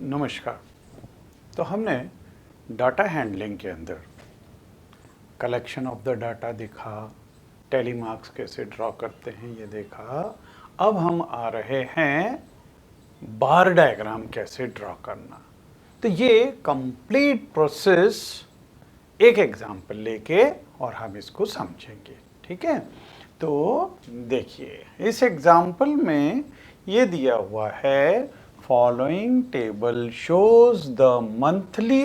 नमस्कार। तो हमने डाटा हैंडलिंग के अंदर कलेक्शन ऑफ द डाटा देखा, टैली मार्क्स कैसे ड्रॉ करते हैं ये देखा। अब हम आ रहे हैं बार डायग्राम कैसे ड्रॉ करना। तो ये कंप्लीट प्रोसेस एक एग्जांपल लेके और हम इसको समझेंगे, ठीक है। तो देखिए इस एग्जांपल में ये दिया हुआ है, following table shows the monthly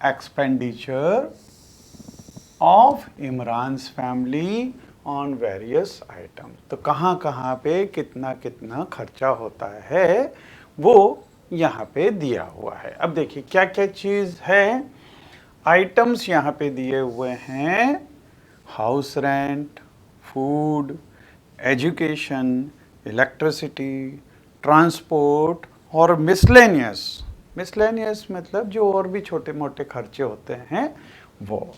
expenditure of Imran's family on various item. तो कहाँ कहाँ पे कितना कितना खर्चा होता है वो यहाँ पे दिया हुआ है। अब देखिए क्या क्या चीज़ है। आइटम्स यहाँ पे दिए हुए हैं, house rent, food, education, electricity, transport और मिसलेनियस मतलब जो और भी छोटे मोटे खर्चे होते हैं वो।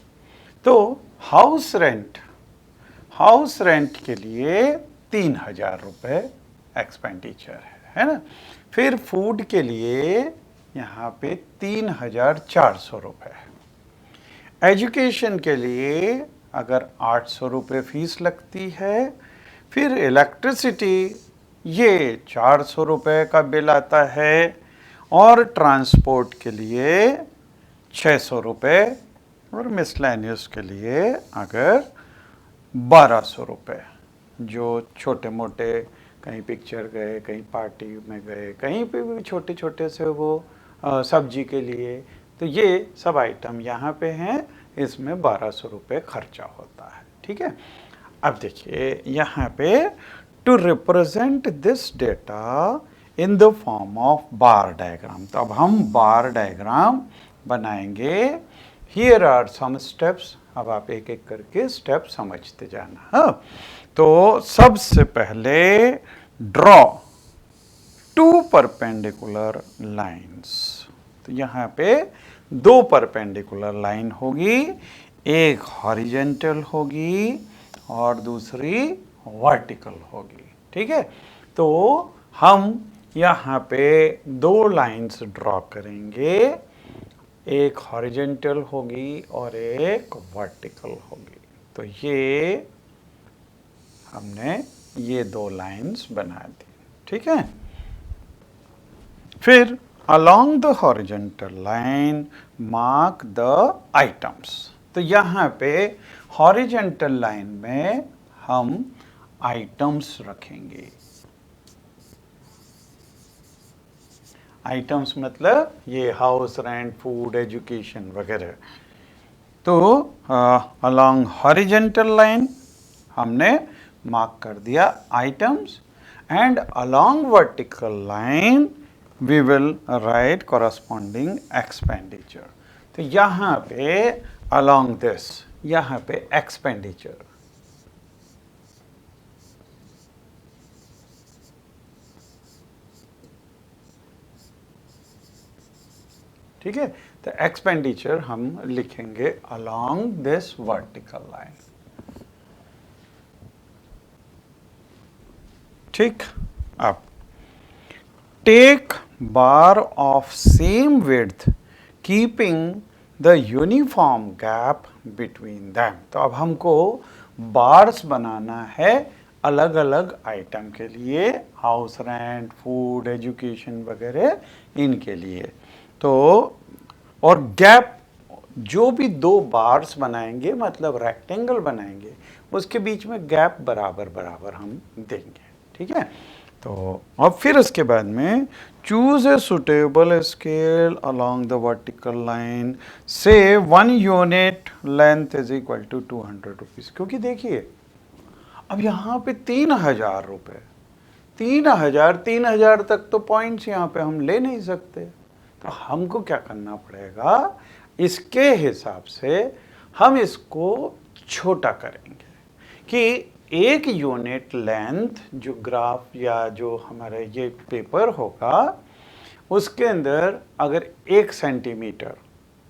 तो हाउस रेंट के लिए 3,000 रुपये एक्सपेंडिचर है ना। फिर फूड के लिए यहाँ पे 3,400 रुपये है। एजुकेशन के लिए अगर 800 रुपये फीस लगती है। फिर इलेक्ट्रिसिटी ये 400 रुपये का बिल आता है। और ट्रांसपोर्ट के लिए 600 रुपये और मिसलेनियस के लिए अगर 1200 रुपये, जो छोटे मोटे कहीं पिक्चर गए, कहीं पार्टी में गए, कहीं पे भी छोटे छोटे से वो सब्जी के लिए, तो ये सब आइटम यहाँ पे हैं। इसमें 1200 रुपये खर्चा होता है, ठीक है। अब देखिए यहाँ पे to represent this data in the form of bar diagram. तो अब हम बार डायग्राम बनाएंगे। Here are some steps. अब आप एक एक करके स्टेप समझते जाना। हाँ, तो सबसे पहले ड्रॉ 2 परपेंडिकुलर लाइंस। तो यहाँ पे 2 परपेंडिकुलर लाइन होगी, एक हॉरिजेंटल होगी और दूसरी वर्टिकल होगी, ठीक है। तो हम यहाँ पे 2 लाइंस ड्रॉ करेंगे, एक हॉरिजेंटल होगी और एक वर्टिकल होगी। तो ये हमने ये 2 लाइंस बना दी, ठीक है। फिर along the horizontal line mark the items। तो यहाँ पे हॉरिजेंटल लाइन में हम आइटम्स रखेंगे। आइटम्स मतलब ये हाउस रेंट, फूड, एजुकेशन वगैरह। तो अलोंग हॉरिजेंटल लाइन हमने मार्क कर दिया items, and along vertical line we will write corresponding expenditure. तो यहाँ पे अलोंग दिस, यहाँ पे एक्सपेंडिचर, ठीक है। तो एक्सपेंडिचर हम लिखेंगे अलोंग दिस वर्टिकल लाइन, ठीक। अब take bar of same width keeping the uniform gap between them. तो अब हमको बार्स बनाना है अलग अलग आइटम के लिए, हाउस रेंट, फूड, एजुकेशन वगैरह इनके लिए। तो और गैप, जो भी 2 बार्स बनाएंगे मतलब रेक्टेंगल बनाएंगे, उसके बीच में गैप बराबर बराबर हम देंगे, ठीक है। तो अब फिर उसके बाद में choose a suitable scale along the vertical line, से 1 unit length is equal to 200 rupees. क्योंकि देखिए अब यहाँ पे 3,000 रुपये, 3,000 तक तो पॉइंट्स यहाँ पे हम ले नहीं सकते। तो हमको क्या करना पड़ेगा, इसके हिसाब से हम इसको छोटा करेंगे कि 1 यूनिट लेंथ जो ग्राफ या जो हमारा ये पेपर होगा उसके अंदर अगर 1 सेंटीमीटर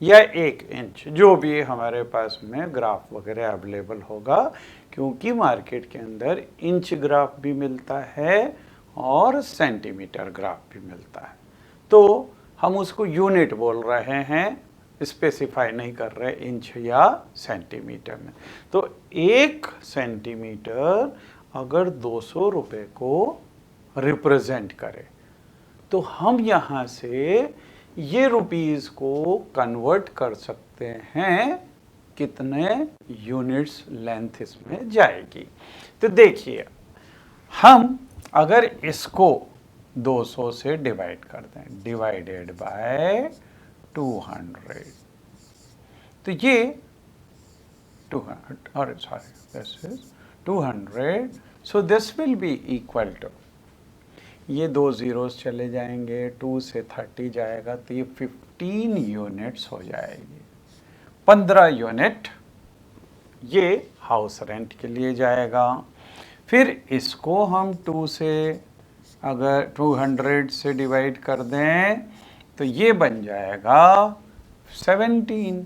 या 1 इंच, जो भी हमारे पास में ग्राफ वगैरह अवेलेबल होगा, क्योंकि मार्केट के अंदर इंच ग्राफ भी मिलता है और सेंटीमीटर ग्राफ भी मिलता है। तो हम उसको यूनिट बोल रहे हैं, स्पेसिफाई नहीं कर रहे इंच या सेंटीमीटर में। तो 1 सेंटीमीटर अगर 200 रुपये को रिप्रेजेंट करे तो हम यहाँ से ये रुपीस को कन्वर्ट कर सकते हैं, कितने यूनिट्स लेंथ इसमें जाएगी। तो देखिए, हम अगर इसको 200 से डिवाइड कर दें, डिवाइडेड बाय 200, तो ये 200, और sorry this is 200, so this will be equal to, ये 2 जीरोस चले जाएंगे, 2 से 30 जाएगा तो ये 15 यूनिट्स हो जाएगी। 15 यूनिट ये हाउस रेंट के लिए जाएगा। फिर इसको हम 2 से अगर 200 से डिवाइड कर दें तो ये बन जाएगा 17।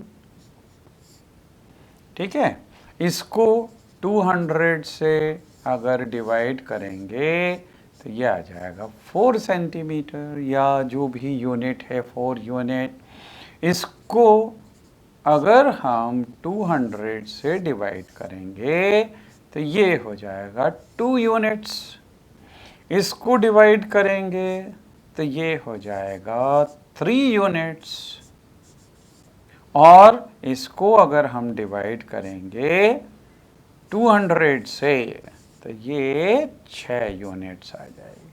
ठीक है, इसको 200 से अगर डिवाइड करेंगे तो ये आ जाएगा 4 सेंटीमीटर, या जो भी यूनिट है 4 यूनिट। इसको अगर हम 200 से डिवाइड करेंगे तो ये हो जाएगा 2 यूनिट्स। इसको डिवाइड करेंगे तो ये हो जाएगा 3 यूनिट्स, और इसको अगर हम डिवाइड करेंगे 200 से तो ये 6 यूनिट्स आ जाएगी।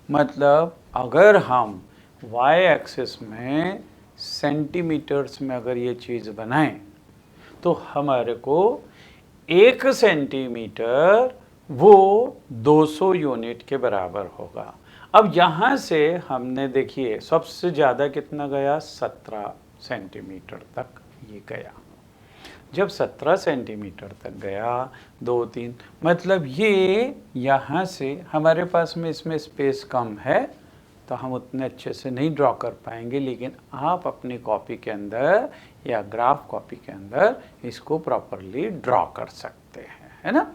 मतलब अगर हम y एक्सिस में सेंटीमीटर्स में अगर ये चीज़ बनाएं तो हमारे को 1 सेंटीमीटर वो 200 यूनिट के बराबर होगा। अब यहाँ से हमने देखिए सबसे ज़्यादा कितना गया, 17 सेंटीमीटर तक ये गया। जब 17 सेंटीमीटर तक गया, 2, 3, मतलब ये यहाँ से हमारे पास में इसमें स्पेस कम है तो हम उतने अच्छे से नहीं ड्रॉ कर पाएंगे, लेकिन आप अपनी कॉपी के अंदर या ग्राफ कॉपी के अंदर इसको प्रॉपरली ड्रॉ कर सकते हैं, है ना।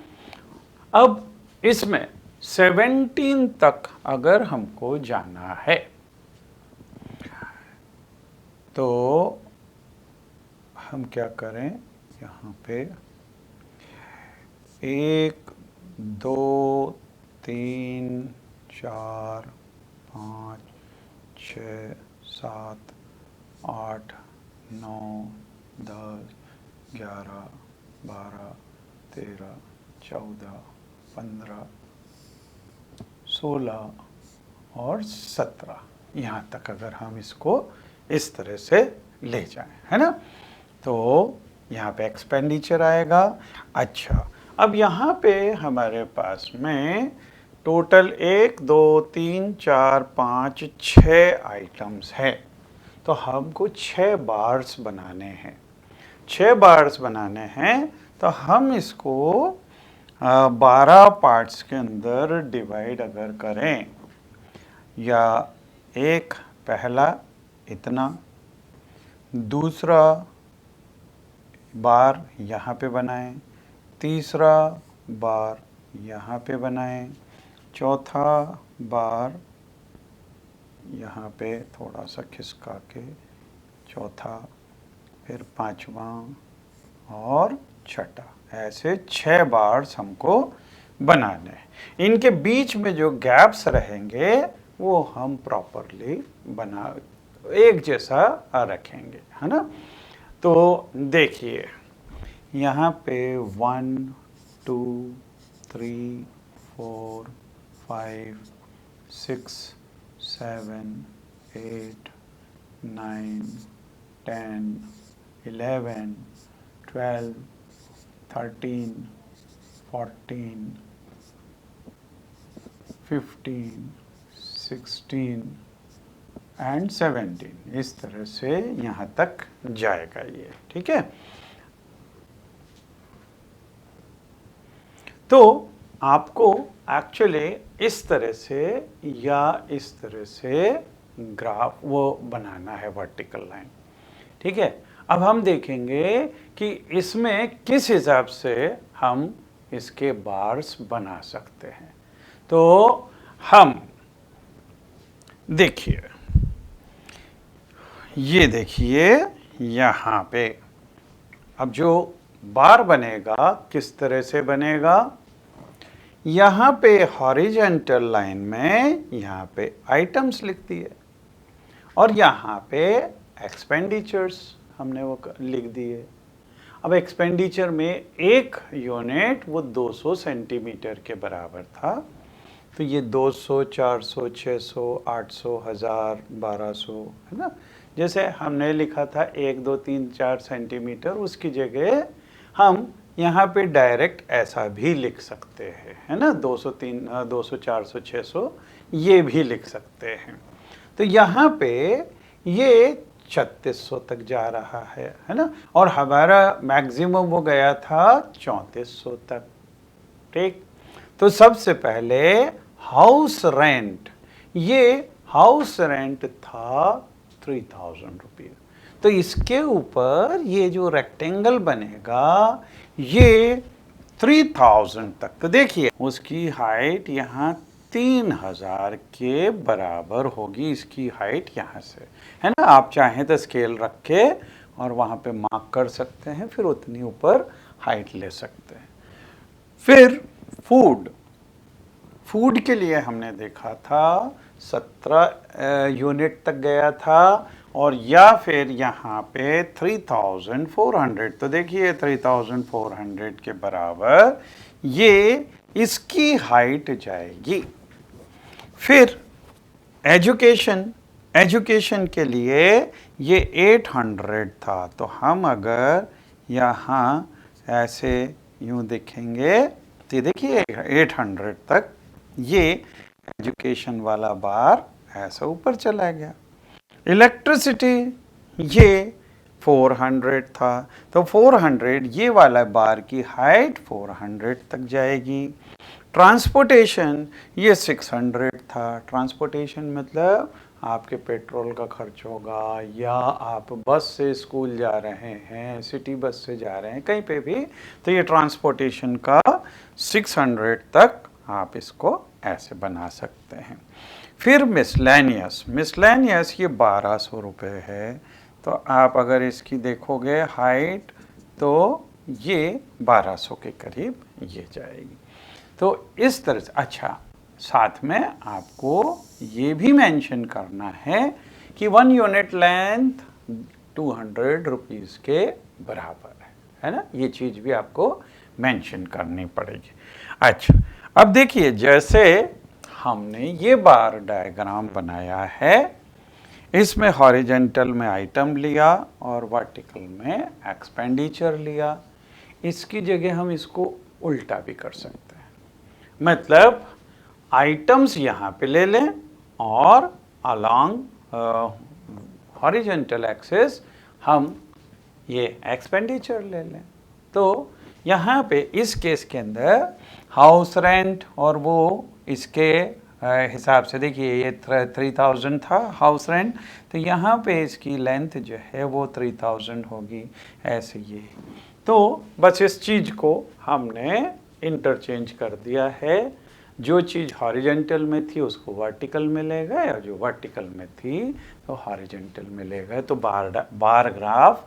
अब इसमें 17 तक अगर हमको जाना है तो हम क्या करें, यहाँ पे 1, 2, 3, 4, 5, 6, 7, 8, 9, 10, 11, 12, 13, 14, 15, 16 और 17, यहाँ तक अगर हम इसको इस तरह से ले जाएं, है ना, तो यहाँ पे एक्सपेंडिचर आएगा। अच्छा, अब यहाँ पे हमारे पास में टोटल 1, 2, 3, 4, 5, 6 आइटम्स है, तो हमको 6 बार्स बनाने हैं। 6 बार्स बनाने हैं तो हम इसको 12 पार्ट्स के अंदर डिवाइड अगर करें, या एक पहला इतना, दूसरा बार यहाँ पे बनाएं, तीसरा बार यहाँ पे बनाएं, चौथा बार यहाँ पे थोड़ा सा खिसका के चौथा, फिर 5वां और छठा, ऐसे 6 बार्स हमको बनाने हैं। इनके बीच में जो गैप्स रहेंगे वो हम प्रॉपरली बना एक जैसा रखेंगे, है ना। तो देखिए यहाँ पे 1, 2, 3, 4, 5, 6, 7, 8, 9, 10, 11, 12, 13, 14, 15, 16 एंड 17, इस तरह से यहाँ तक जाएगा ये, ठीक है। तो आपको एक्चुअली इस तरह से या इस तरह से ग्राफ वो बनाना है, वर्टिकल लाइन, ठीक है। अब हम देखेंगे कि इसमें किस हिसाब से हम इसके बार्स बना सकते हैं। तो हम देखिए, ये देखिए यहाँ पे अब जो बार बनेगा किस तरह से बनेगा, यहाँ पे हॉरिजेंटल लाइन में यहाँ पे आइटम्स लिख दिए और यहाँ पे एक्सपेंडिचर्स हमने वो लिख दिए। अब एक्सपेंडिचर में एक यूनिट वो 200 सेंटीमीटर के बराबर था, तो ये 200, 400, 600, 800, 1000, 1200 है ना। जैसे हमने लिखा था 1, 2, 3, 4 सेंटीमीटर, उसकी जगह हम यहाँ पे डायरेक्ट ऐसा भी लिख सकते हैं, है ना। 200, 400, 600 ये भी लिख सकते हैं। तो यहाँ पे ये 3600 तक जा रहा है ना। और हमारा मैक्सिमम वो गया था 3400 तक। ठीक, तो सबसे पहले हाउस रेंट, ये हाउस रेंट था 3000 रुपये। तो इसके ऊपर ये जो रेक्टेंगल बनेगा ये 3000 तक, तो देखिए उसकी हाइट यहाँ 3000 के बराबर होगी, इसकी हाइट यहाँ से, है ना। आप चाहें तो स्केल रख के और वहाँ पे मार्क कर सकते हैं, फिर उतनी ऊपर हाइट ले सकते हैं। फिर फूड के लिए हमने देखा था 17 यूनिट तक गया था, और या फिर यहाँ पे 3400, तो देखिए 3400 के बराबर ये इसकी हाइट जाएगी। फिर एजुकेशन के लिए ये 800 था, तो हम अगर यहाँ ऐसे यूँ देखेंगे तो देखिए 800 तक ये एजुकेशन वाला बार ऐसा ऊपर चला गया। इलेक्ट्रिसिटी ये 400 था, तो 400 ये वाला बार की हाइट 400 तक जाएगी। ट्रांसपोर्टेशन ये 600 था। ट्रांसपोर्टेशन मतलब आपके पेट्रोल का खर्च होगा, या आप बस से स्कूल जा रहे हैं, सिटी बस से जा रहे हैं, कहीं पे भी, तो ये ट्रांसपोर्टेशन का 600 तक आप इसको ऐसे बना सकते हैं। फिर मिसलेनियस ये 1200 रुपये है, तो आप अगर इसकी देखोगे हाइट तो ये 1200 के करीब ये जाएगी। तो इस तरह से, अच्छा साथ में आपको ये भी मेंशन करना है कि 1 यूनिट लेंथ 200 रुपीज़ के बराबर है ना, ये चीज़ भी आपको मेंशन करनी पड़ेगी। अच्छा, अब देखिए जैसे हमने ये बार डायग्राम बनाया है, इसमें हॉरिजेंटल में आइटम लिया और वर्टिकल में एक्सपेंडिचर लिया। इसकी जगह हम इसको उल्टा भी कर सकते हैं, मतलब आइटम्स यहाँ पे ले लें और अलोंग हॉरिजेंटल एक्सिस हम ये एक्सपेंडिचर ले लें। तो यहाँ पे इस केस के अंदर हाउस रेंट और वो इसके हिसाब से देखिए ये 3000 था हाउस रेंट, तो यहाँ पे इसकी लेंथ जो है वो 3000 होगी ऐसे ये। तो बस इस चीज़ को हमने इंटरचेंज कर दिया है, जो चीज़ हॉरिजेंटल में थी उसको वर्टिकल में ले गए और जो वर्टिकल में थी तो हॉरिजेंटल में ले गए। तो बार ग्राफ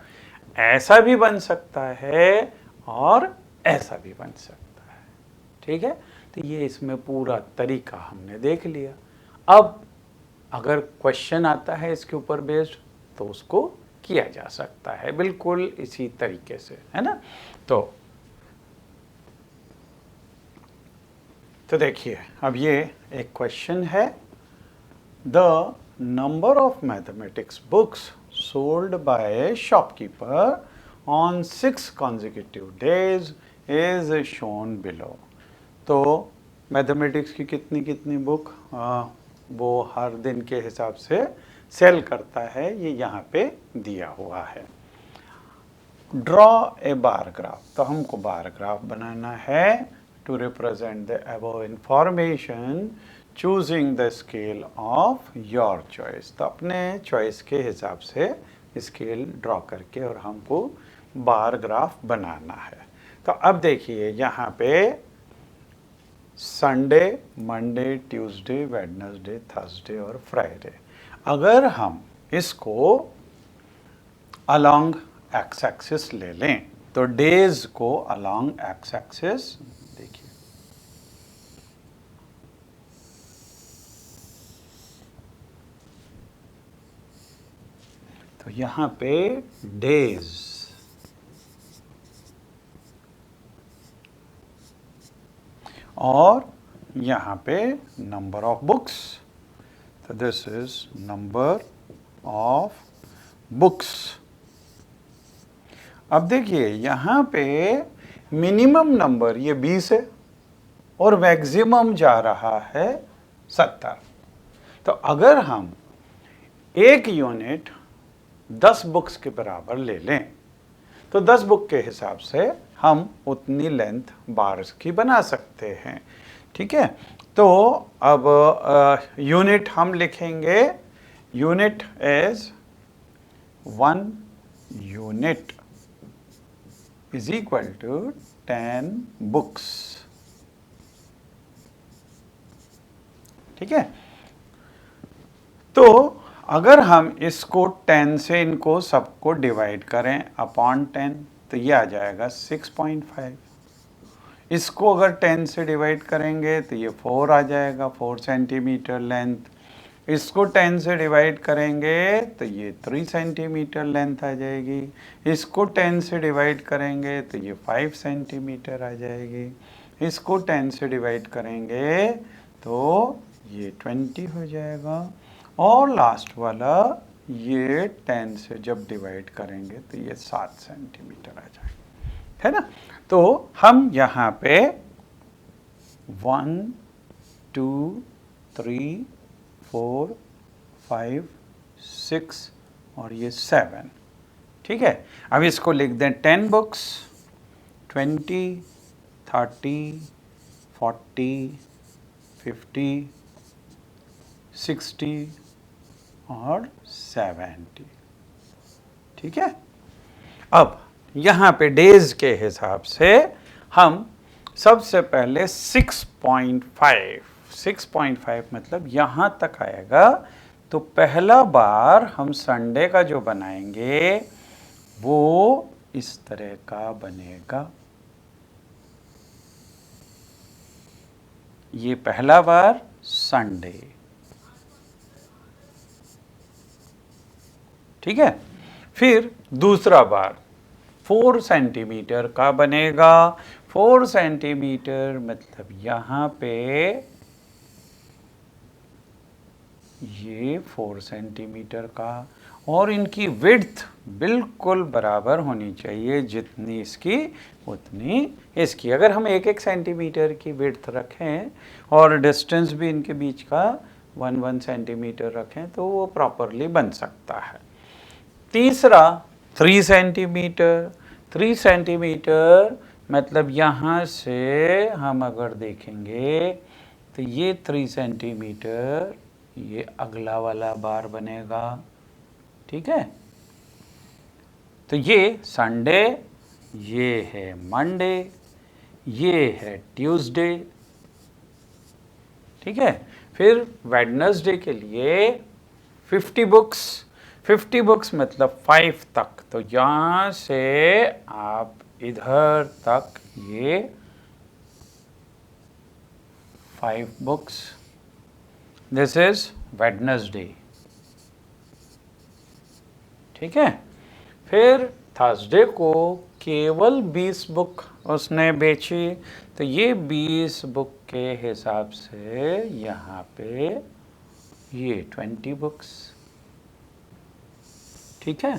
ऐसा भी बन सकता है और ऐसा भी बन सकता है, ठीक है। तो ये इसमें पूरा तरीका हमने देख लिया। अब अगर क्वेश्चन आता है इसके ऊपर बेस्ड तो उसको किया जा सकता है बिल्कुल इसी तरीके से, है ना। तो देखिए अब ये एक क्वेश्चन है, the number of mathematics books sold by shopkeeper on 6 consecutive days is shown below. तो मैथमेटिक्स की कितनी बुक वो हर दिन के हिसाब से सेल करता है, ये यहाँ पे दिया हुआ है। ड्रॉ ए बार ग्राफ, तो हमको बार ग्राफ बनाना है to represent the above information choosing the scale of your choice. तो अपने चॉइस के हिसाब से स्केल ड्रॉ करके और हमको बार ग्राफ बनाना है। तो अब देखिए यहाँ पे Sunday, Monday, Tuesday, Wednesday, Thursday और फ्राइडे। अगर हम इसको अलोंग एक्स एक्सिस ले लें तो डेज को अलोंग एक्स एक्सिस देखिए, तो यहां पे डेज और यहां पे नंबर ऑफ बुक्स, तो this is number of books. अब देखिए यहां पे मिनिमम नंबर ये 20 है और मैक्सिमम जा रहा है 70। तो अगर हम एक यूनिट 10 बुक्स के बराबर ले लें तो 10 बुक के हिसाब से हम उतनी लेंथ बार्स की बना सकते हैं। ठीक है, तो अब यूनिट हम लिखेंगे, unit as 1 unit is equal to 10 books. ठीक है, तो अगर हम इसको 10 से इनको सबको डिवाइड करें अपॉन 10 तो ये आ जाएगा 6.5। इसको अगर 10 से डिवाइड करेंगे तो ये 4 आ जाएगा, 4 सेंटीमीटर लेंथ। इसको 10 से डिवाइड करेंगे तो ये 3 सेंटीमीटर लेंथ आ जाएगी। इसको 10 से डिवाइड करेंगे तो ये 5 सेंटीमीटर आ जाएगी। इसको 10 से डिवाइड करेंगे तो ये 20 हो जाएगा। और लास्ट वाला ये 10 से जब डिवाइड करेंगे तो ये 7 सेंटीमीटर आ जाएगा, है ना। तो हम यहाँ पे 1 2 3 4 5 6 और ये 7। ठीक है, अब इसको लिख दें 10 बुक्स, 20 30 40 50 60 और 70। ठीक है, अब यहाँ पे डेज के हिसाब से हम सबसे पहले 6.5 मतलब यहाँ तक आएगा। तो पहला बार हम संडे का जो बनाएंगे वो इस तरह का बनेगा। ये पहला बार संडे। ठीक है, फिर दूसरा बार 4 सेंटीमीटर का बनेगा। 4 सेंटीमीटर मतलब यहाँ पे ये 4 सेंटीमीटर का, और इनकी विड्थ बिल्कुल बराबर होनी चाहिए, जितनी इसकी उतनी इसकी। अगर हम 1-1 सेंटीमीटर की विड्थ रखें और डिस्टेंस भी इनके बीच का 1-1 सेंटीमीटर रखें तो वो प्रॉपरली बन सकता है। तीसरा 3 सेंटीमीटर। 3 सेंटीमीटर मतलब यहाँ से हम अगर देखेंगे तो ये 3 सेंटीमीटर ये अगला वाला बार बनेगा। ठीक है, तो ये संडे, ये है मंडे, ये है ट्यूसडे। ठीक है, फिर वेडनेसडे के लिए 50 बुक्स। 50 बुक्स मतलब 5 तक, तो यहाँ से आप इधर तक ये 5 बुक्स। This is Wednesday. ठीक है, फिर थर्सडे को केवल 20 बुक उसने बेची, तो ये 20 बुक के हिसाब से यहाँ पे ये 20 बुक्स। ठीक है,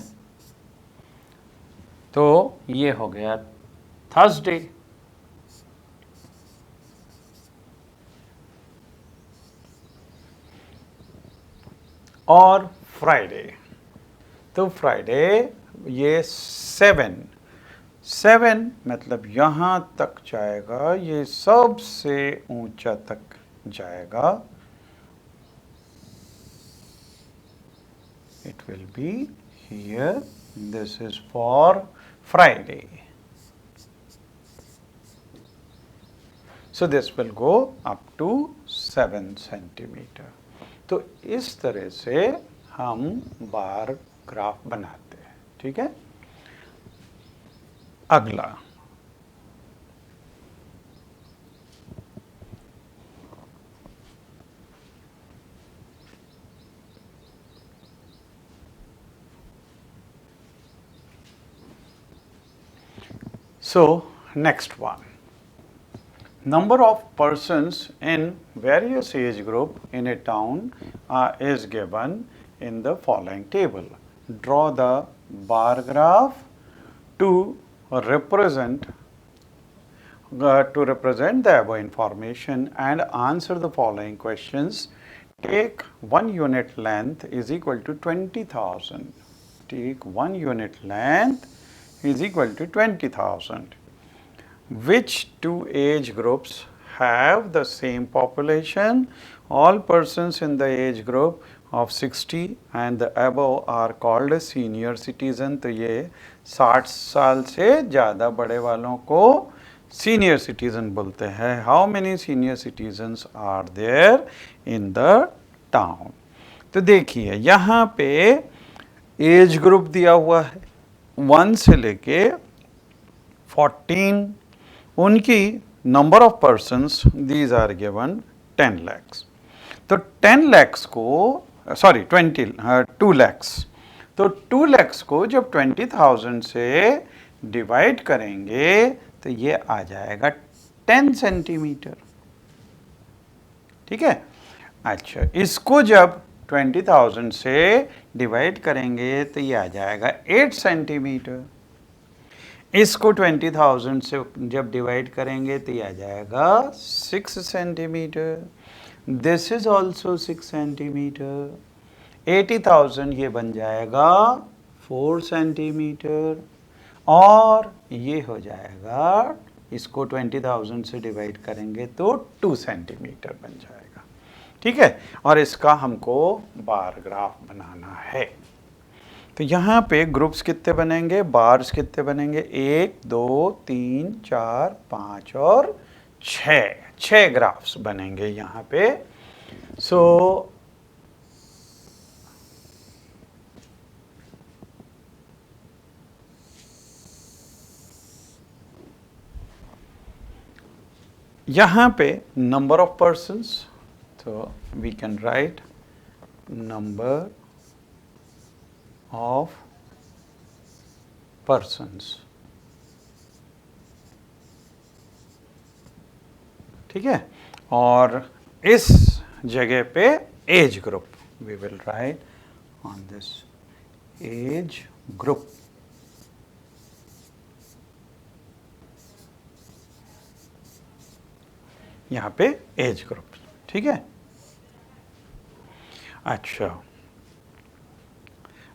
तो ये हो गया थर्सडे। और फ्राइडे, तो फ्राइडे ये 7 मतलब यहाँ तक जाएगा, ये सबसे ऊंचा तक जाएगा। It will be here. This is for Friday. So this will go up to 7 centimetre. तो इस तरह से हम बार ग्राफ बनाते हैं। ठीक है, अगला So, next one. Number of persons in various age group in a town is given in the following table. Draw the bar graph to represent the above information and answer the following questions. Take 1 unit length is equal to 20,000. Take 1 unit length is equal to 20,000. Which two age groups have the same population? All persons in the age group of 60 and the above are called as senior citizen. तो ये 60 साल से ज़्यादा बड़े वालों को senior citizen बोलते हैं। How many senior citizens are there in the town? तो देखिए यहाँ पे एज ग्रुप दिया हुआ है 1 से लेके 14। उनकी number of persons these are given 10 lakhs। तो 10 lakhs को सॉरी 2 lakhs, तो 2 lakhs को जब 20,000 से डिवाइड करेंगे तो ये आ जाएगा 10 सेंटीमीटर। ठीक है, अच्छा इसको जब 20,000 से डिवाइड करेंगे तो ये आ जाएगा 8 सेंटीमीटर। इसको 20,000 से जब डिवाइड करेंगे तो ये आ जाएगा 6 centimetre. This is also 6 centimetre. 80,000 ये बन जाएगा 4 सेंटीमीटर और ये हो जाएगा, इसको 20,000 से डिवाइड करेंगे तो 2 सेंटीमीटर बन जाएगा। ठीक है, और इसका हमको बार ग्राफ बनाना है। तो यहाँ पे ग्रुप्स कितने बनेंगे, बार्स कितने बनेंगे, 1 2 3 4 5 और 6 ग्राफ्स बनेंगे यहाँ पे। सो यहाँ पे नंबर ऑफ पर्सन्स, तो we can write number of persons. ठीक है, और इस जगह पे age group we will write on this age group. यहाँ पे एज ग्रुप। ठीक है, अच्छा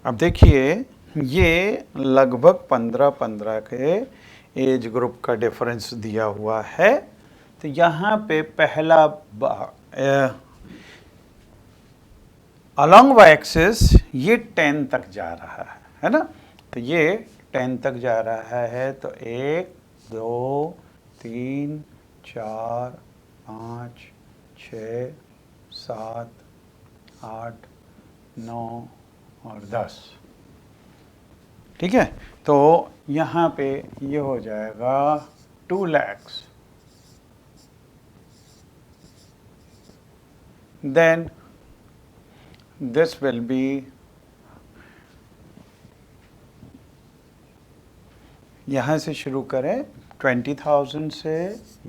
अब देखिए ये लगभग 15 के एज ग्रुप का डिफरेंस दिया हुआ है। तो यहाँ पे पहला अलोंग वाई एक्सिस ये 10 तक जा रहा है ना, तो ये 10 तक जा रहा है। तो 1 2 3 4 5 6 7 8 9 और 10। ठीक है, तो यहाँ पे ये हो जाएगा 2 lakhs। Then this will be यहाँ से शुरू करें 20,000 से,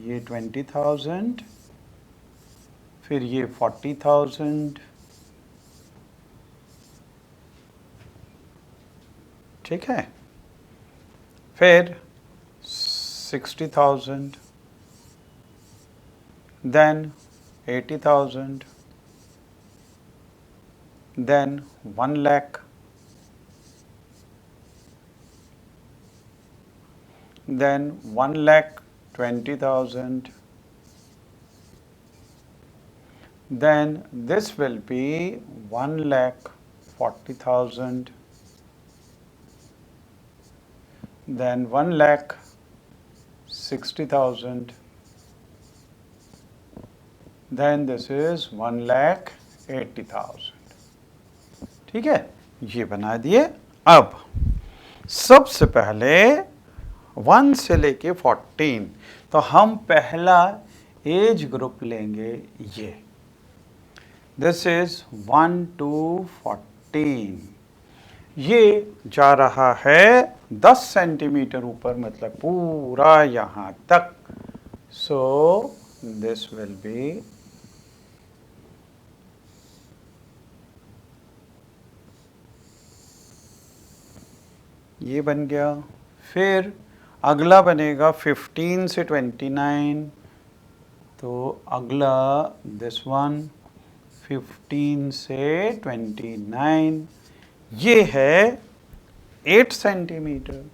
ये 20,000, फिर ये 40,000, ठीक है, फिर 60,000, then 80,000, then 1 lakh, then 1,20,000, then this will be 1,40,000, then 1,60,000, then this is 1,80,000। ठीक है, ये बना दिए। अब सबसे पहले 1 से लेके 14, तो हम पहला एज ग्रुप लेंगे ये, दिस इज 1 to 14। ये जा रहा है 10 सेंटीमीटर ऊपर, मतलब पूरा यहां तक। सो दिस विल बी ये बन गया। फिर अगला बनेगा 15 से 29, तो अगला दिस वन 15 से 29, ये है 8 सेंटीमीटर,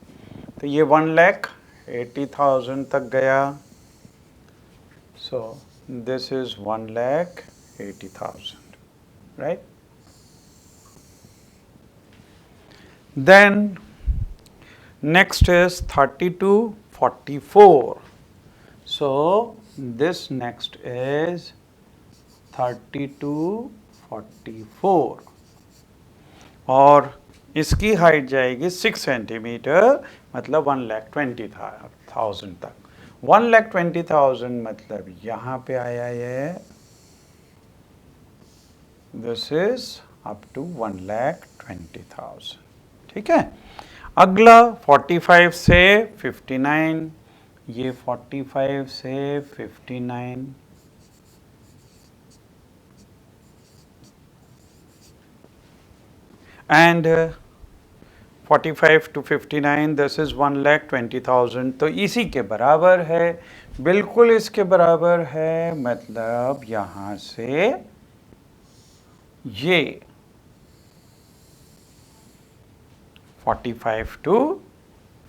तो ये 1,80,000 तक गया। So this is 1,80,000, right. Then next is 30 to 44. So this next is 30 to 44, और इसकी हाइट जाएगी 6 सेंटीमीटर, मतलब 1,20,000 तक। 1,20,000 मतलब यहाँ पे आया ये, दिस इज अप टू 1,20,000। ठीक है, अगला 45 से 59, ये 45 से 59, एंड 45 to 59 दिस इज 1,20,000, तो इसी के बराबर है, बिल्कुल इसके बराबर है। मतलब यहां से ये 45 to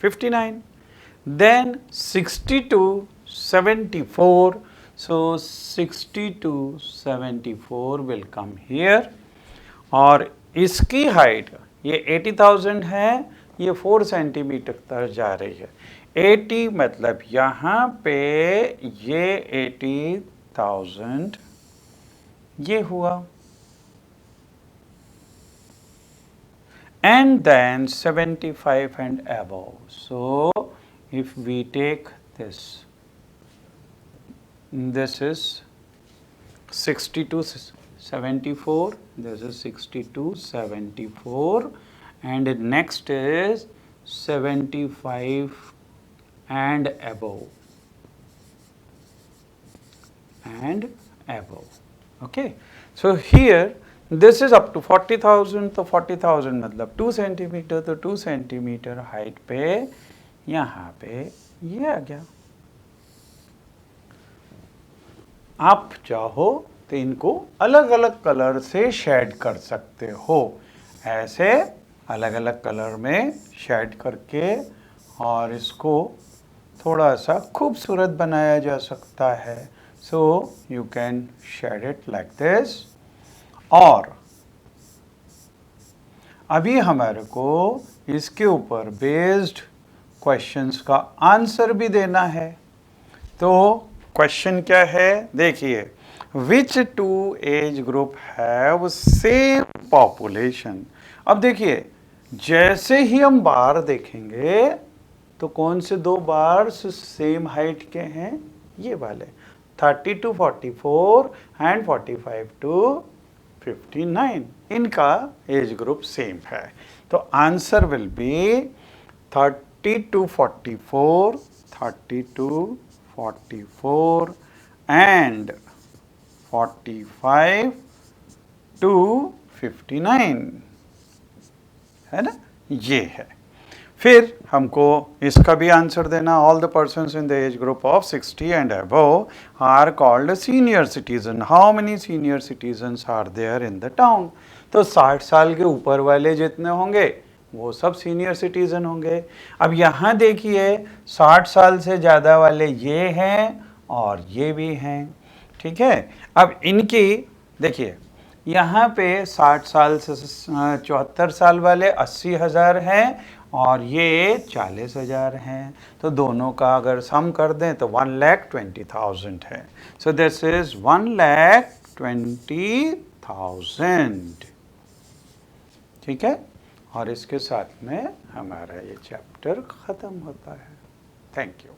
59, then 60 to 74, so 60 to 74 will come here, और इसकी हाइट ये 80,000 है, ये 4 सेंटीमीटर तक जा रही है। 80 मतलब यहाँ पे ये 80,000 ये हुआ, and then 75 and above. So if we take this, this is 60 to 74, this is 60 to 74, and next is 75 and above, and above. Okay, so here this is up to 40,000, तो 40,000 मतलब 2 सेंटीमीटर, तो 2 सेंटीमीटर हाइट पे यहाँ पे ये आ गया। आप चाहो तो इनको अलग अलग कलर से शेड कर सकते हो, ऐसे अलग अलग कलर में शेड करके, और इसको थोड़ा सा खूबसूरत बनाया जा सकता है। So you can shade it like this. और अभी हमारे को इसके ऊपर बेस्ड क्वेश्चंस का आंसर भी देना है। तो क्वेश्चन क्या है, देखिए, which two age group have same population. अब देखिए, जैसे ही हम बार देखेंगे तो कौन से दो बार्स सेम हाइट के हैं, ये वाले 30 to 44 एंड 45 to 59, इनका एज ग्रुप सेम है। तो answer will be 30 to 44, 30 to 44 and 45 to 59, है ना, ये है। फिर हमको इसका भी आंसर देना, all the persons in the age group of 60 and above are called senior citizen. How many senior citizens are there in the town. तो 60 साल के ऊपर वाले जितने होंगे वो सब सीनियर सिटीजन होंगे। अब यहाँ देखिए, 60 साल से ज़्यादा वाले ये हैं और ये भी हैं, ठीक है। अब इनकी देखिए, यहाँ पे 60 साल से 74 साल वाले 80,000 हैं, और ये 40,000 हैं, तो दोनों का अगर सम कर दें तो 1,20,000 है। सो दिस इज 1,20,000। ठीक है, और इसके साथ में हमारा ये चैप्टर ख़त्म होता है। Thank you.